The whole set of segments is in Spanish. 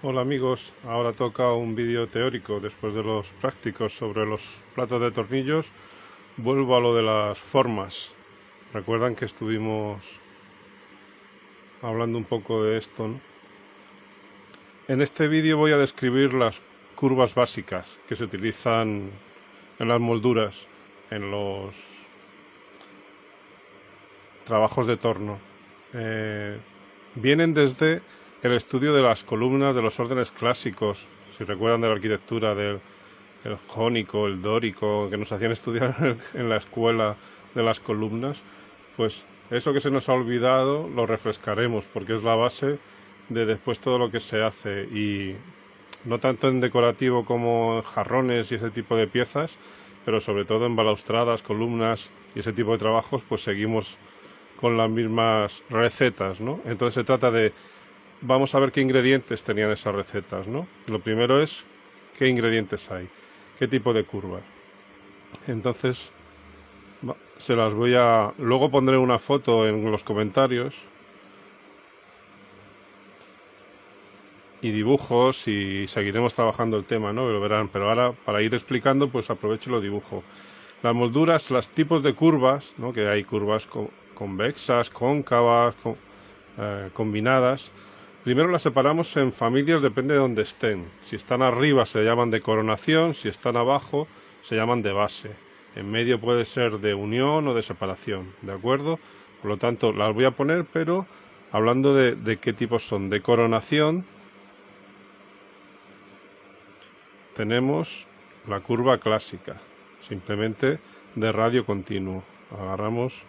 Hola amigos, ahora toca un vídeo teórico. Después de los prácticos sobre los platos de tornillos, vuelvo a lo de las formas. Recuerdan que estuvimos hablando un poco de esto, ¿no? En este vídeo voy a describir las curvas básicas que se utilizan en las molduras, en los trabajos de torno. Vienen desde el estudio de las columnas de los órdenes clásicos, si recuerdan, de la arquitectura del jónico, el dórico, que nos hacían estudiar en la escuela de las columnas. Pues eso que se nos ha olvidado lo refrescaremos, porque es la base de después todo lo que se hace, y no tanto en decorativo como en jarrones y ese tipo de piezas, pero sobre todo en balaustradas, columnas y ese tipo de trabajos, pues seguimos con las mismas recetas, ¿no? Entonces se trata de, vamos a ver qué ingredientes tenían esas recetas, ¿no? Lo primero es qué ingredientes hay, qué tipo de curva. Entonces se las voy a... Luego pondré una foto en los comentarios y dibujos, y seguiremos trabajando el tema, ¿no? Lo verán, pero ahora para ir explicando pues aprovecho y lo dibujo. Las molduras, los tipos de curvas, ¿no? Que hay curvas convexas, cóncavas, combinadas. Primero las separamos en familias, depende de donde estén. Si están arriba se llaman de coronación, si están abajo se llaman de base. En medio puede ser de unión o de separación, ¿de acuerdo? Por lo tanto, las voy a poner, pero hablando de qué tipos son. De coronación tenemos la curva clásica, simplemente de radio continuo. Agarramos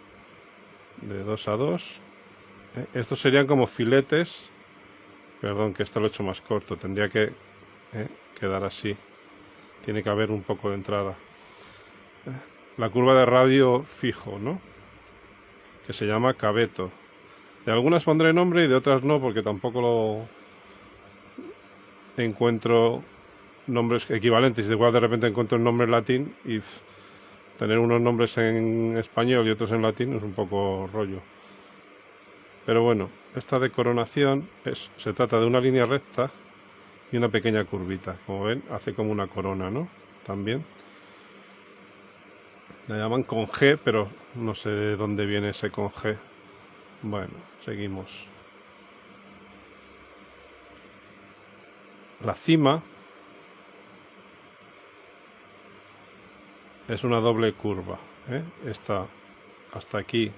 de 2 a 2. Estos serían como filetes. Perdón, que esto lo he hecho más corto, tendría que quedar así. Tiene que haber un poco de entrada. La curva de radio fijo, ¿no? Que se llama caveto. De algunas pondré nombre y de otras no, porque tampoco lo encuentro nombres equivalentes. Igual de repente encuentro un nombre en latín y tener unos nombres en español y otros en latín es un poco rollo. Pero bueno, esta de coronación se trata de una línea recta y una pequeña curvita. Como ven, hace como una corona, ¿no? También la llaman con G, pero no sé de dónde viene ese con G. Bueno, seguimos. La cima es una doble curva, Esta hasta aquí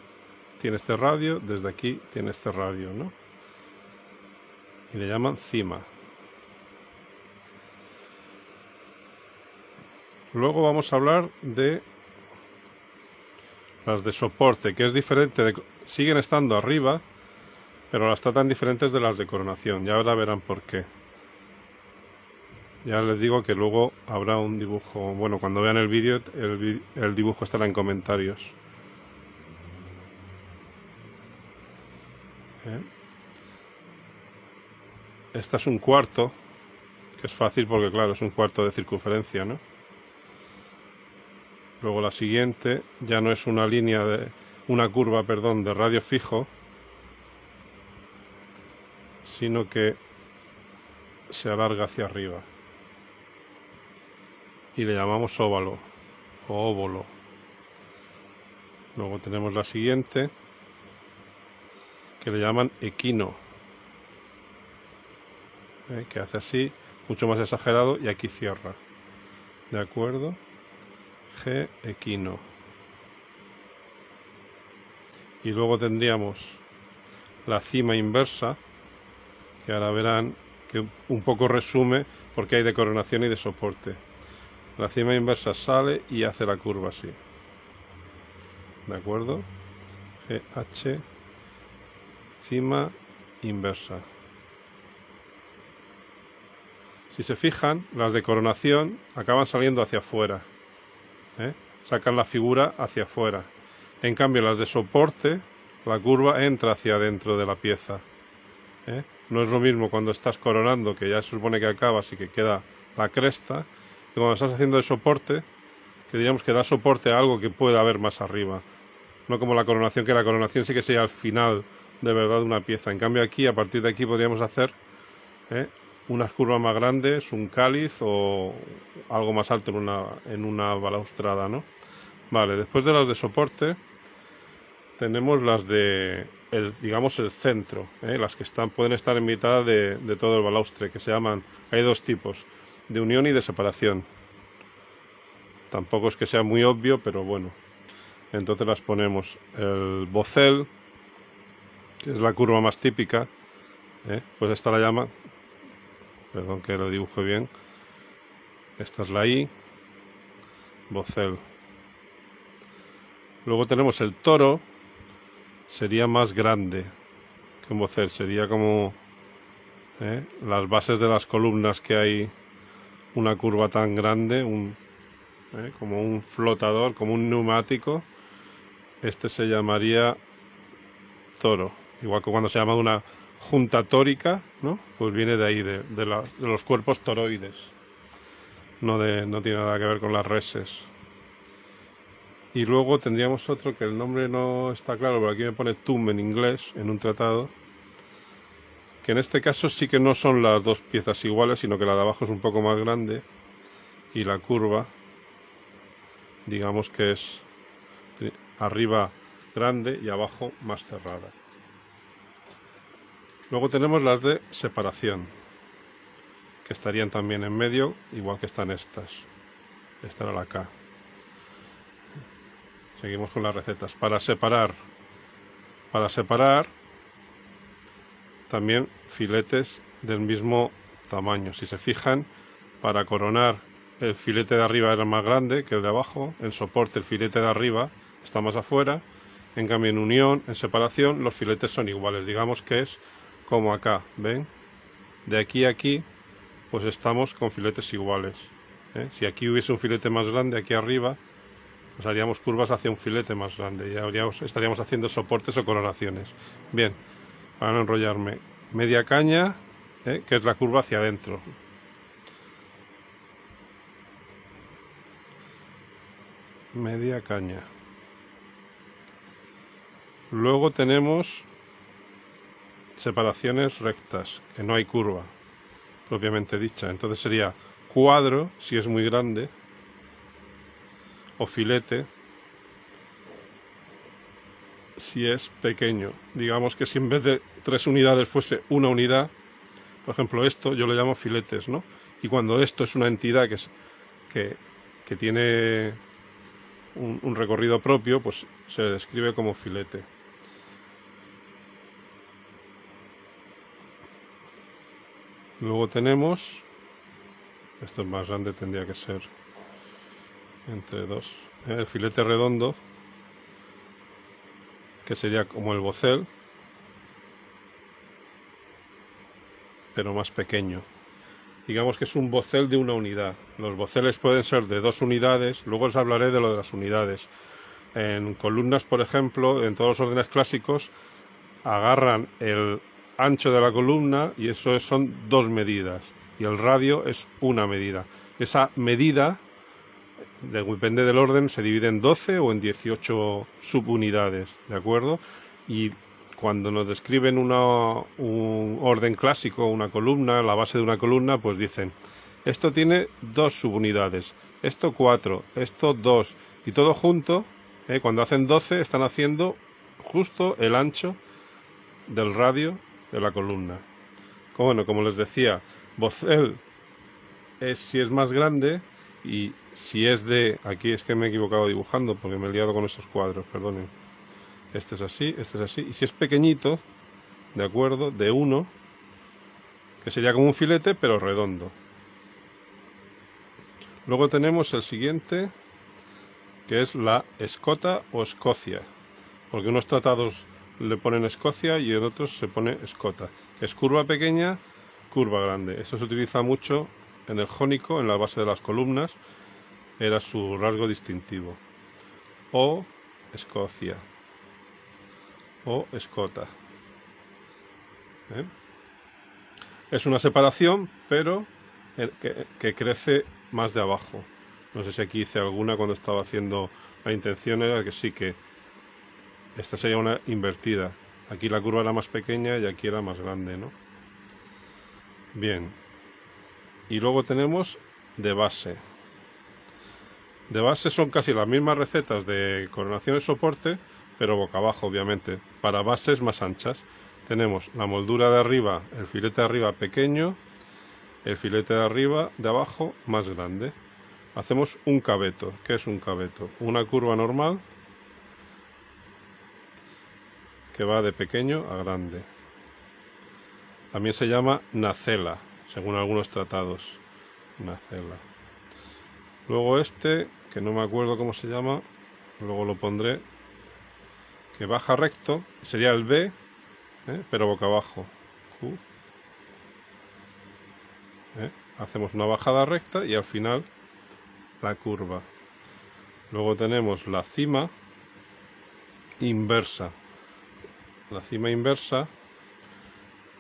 tiene este radio, desde aquí tiene este radio, ¿no? Y le llaman cima. Luego vamos a hablar de las de soporte, que es diferente, siguen estando arriba, pero las tratan diferentes de las de coronación. Ya ahora verán por qué. Ya les digo que luego habrá un dibujo. Bueno, cuando vean el vídeo, el dibujo estará en comentarios. Esta es un cuarto, que es fácil porque claro, es un cuarto de circunferencia, ¿no? Luego la siguiente ya no es una línea una curva, perdón, de radio fijo, sino que se alarga hacia arriba. Y le llamamos óvalo o óvolo. Luego tenemos la siguiente, que le llaman equino, que hace así, mucho más exagerado, y aquí cierra. ¿De acuerdo? G equino. Y luego tendríamos la cima inversa, que ahora verán que un poco resume porque hay de coronación y de soporte. La cima inversa sale y hace la curva así. ¿De acuerdo? GH, cima inversa. Si se fijan, las de coronación acaban saliendo hacia afuera. Sacan la figura hacia afuera. En cambio, las de soporte, la curva entra hacia adentro de la pieza. No es lo mismo cuando estás coronando, que ya se supone que acabas y que queda la cresta, que cuando estás haciendo de soporte, que diríamos que da soporte a algo que puede haber más arriba. No como la coronación, que la coronación sí que sería al final de verdad de una pieza. En cambio aquí, a partir de aquí, podríamos hacer unas curvas más grandes, un cáliz o algo más alto en una balaustrada, ¿no? Vale, después de las de soporte tenemos las de, digamos, el centro, las que pueden estar en mitad de todo el balaustre, que se llaman, hay dos tipos, de unión y de separación. Tampoco es que sea muy obvio, pero bueno. Entonces las ponemos el bocel, que es la curva más típica, pues esta la llaman, perdón que lo dibuje bien, esta es la I, bocel. Luego tenemos el toro, sería más grande que un bocel, sería como las bases de las columnas, que hay una curva tan grande, como un flotador, como un neumático. Este se llamaría toro, igual que cuando se llama una junta tórica, ¿no? Pues viene de ahí, de los cuerpos toroides, no tiene nada que ver con las reses. Y luego tendríamos otro que el nombre no está claro, pero aquí me pone TUM en inglés, en un tratado, que en este caso sí que no son las dos piezas iguales, sino que la de abajo es un poco más grande y la curva, digamos que es arriba grande y abajo más cerrada. Luego tenemos las de separación, que estarían también en medio, igual que están estas. Esta era la K. Seguimos con las recetas. Para separar también filetes del mismo tamaño. Si se fijan, para coronar, el filete de arriba era más grande que el de abajo. En soporte el filete de arriba está más afuera. En cambio, en unión, en separación, los filetes son iguales. Digamos que es como acá, ¿ven? De aquí a aquí, pues estamos con filetes iguales. Si aquí hubiese un filete más grande, aquí arriba, pues haríamos curvas hacia un filete más grande. Ya estaríamos haciendo soportes o coronaciones. Bien, para no enrollarme, media caña, que es la curva hacia adentro. Media caña. Luego tenemos separaciones rectas, que no hay curva propiamente dicha. Entonces sería cuadro, si es muy grande, o filete, si es pequeño. Digamos que si en vez de 3 unidades fuese una unidad, por ejemplo esto yo lo llamo filetes, ¿no? Y cuando esto es una entidad que tiene un recorrido propio, pues se le describe como filete. Luego tenemos, esto es más grande, tendría que ser entre 2, el filete redondo, que sería como el bocel, pero más pequeño. Digamos que es un bocel de una unidad. Los boceles pueden ser de 2 unidades, luego os hablaré de lo de las unidades. En columnas, por ejemplo, en todos los órdenes clásicos, agarran el ancho de la columna y eso son 2 medidas, y el radio es una medida. Esa medida, depende del orden, se divide en 12 o en 18 subunidades, ¿de acuerdo? Y cuando nos describen un orden clásico, una columna, la base de una columna, pues dicen, esto tiene 2 subunidades, esto 4, esto 2, y todo junto, cuando hacen 12 están haciendo justo el ancho del radio de la columna. Bueno, como les decía, bocel es si es más grande, y si es de, aquí es que me he equivocado dibujando porque me he liado con esos cuadros, perdonen. Este es así, y si es pequeñito, de acuerdo, de 1, que sería como un filete pero redondo. Luego tenemos el siguiente, que es la escota o escocia, porque unos tratados le ponen Escocia y en otros se pone escota, que es curva pequeña, curva grande. Eso se utiliza mucho en el jónico, en la base de las columnas, era su rasgo distintivo. O Escocia o escota. Es una separación, pero que crece más de abajo. No sé si aquí hice alguna cuando estaba haciendo, la intención era que sí, que esta sería una invertida. Aquí la curva era más pequeña y aquí era más grande, ¿no? Bien, y luego tenemos de base. De base son casi las mismas recetas de coronación y soporte, pero boca abajo, obviamente, para bases más anchas. Tenemos la moldura de arriba, el filete de arriba pequeño, el filete de abajo más grande. Hacemos un caveto. ¿Qué es un caveto? Una curva normal que va de pequeño a grande. También se llama nacela, según algunos tratados. Nacela. Luego este, que no me acuerdo cómo se llama, luego lo pondré, que baja recto, sería el B, pero boca abajo. Q. Hacemos una bajada recta y al final la curva. Luego tenemos la cima inversa. La cima inversa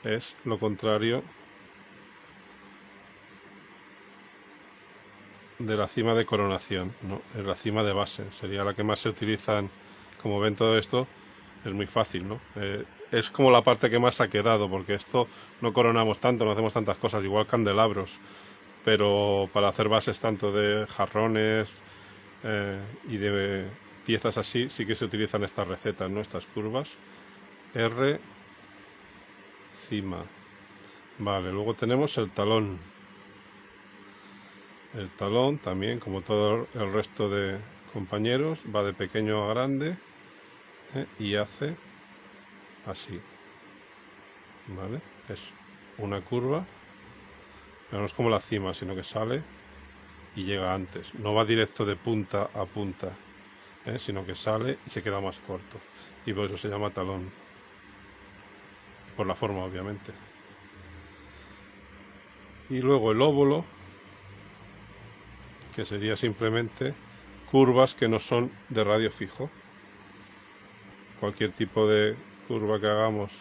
es lo contrario de la cima de coronación, ¿no? Es la cima de base, sería la que más se utiliza. Como ven, todo esto es muy fácil, ¿no? Es como la parte que más ha quedado, porque esto no coronamos tanto, no hacemos tantas cosas, igual candelabros, pero para hacer bases tanto de jarrones y de piezas así, sí que se utilizan estas recetas, ¿no? Estas curvas. R, cima. Vale, luego tenemos el talón. El talón también, como todo el resto de compañeros, va de pequeño a grande y hace así. ¿Vale? Es una curva, pero no es como la cima, sino que sale y llega antes. No va directo de punta a punta, sino que sale y se queda más corto. Y por eso se llama talón. Por la forma, obviamente. Y luego el óvulo, que sería simplemente curvas que no son de radio fijo. Cualquier tipo de curva que hagamos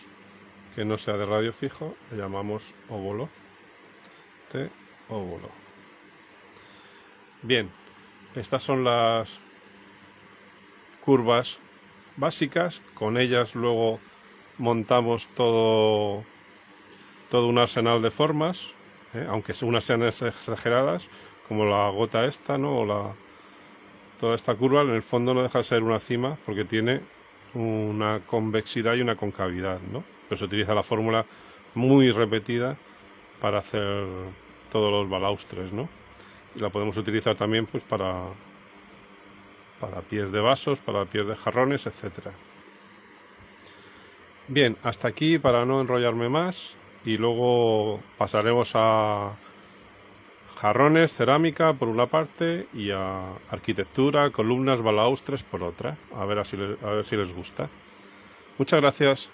que no sea de radio fijo le llamamos óvulo. Óvulo. Bien, estas son las curvas básicas. Con ellas luego montamos todo un arsenal de formas, aunque unas sean exageradas, como la gota esta, ¿no? O toda esta curva, en el fondo no deja de ser una cima porque tiene una convexidad y una concavidad, ¿no? Pero se utiliza la fórmula muy repetida para hacer todos los balaustres, ¿no? Y la podemos utilizar también pues para pies de vasos, para pies de jarrones, etcétera. Bien, hasta aquí para no enrollarme más, y luego pasaremos a jarrones, cerámica por una parte y a arquitectura, columnas, balaustres por otra. A ver si les gusta. Muchas gracias.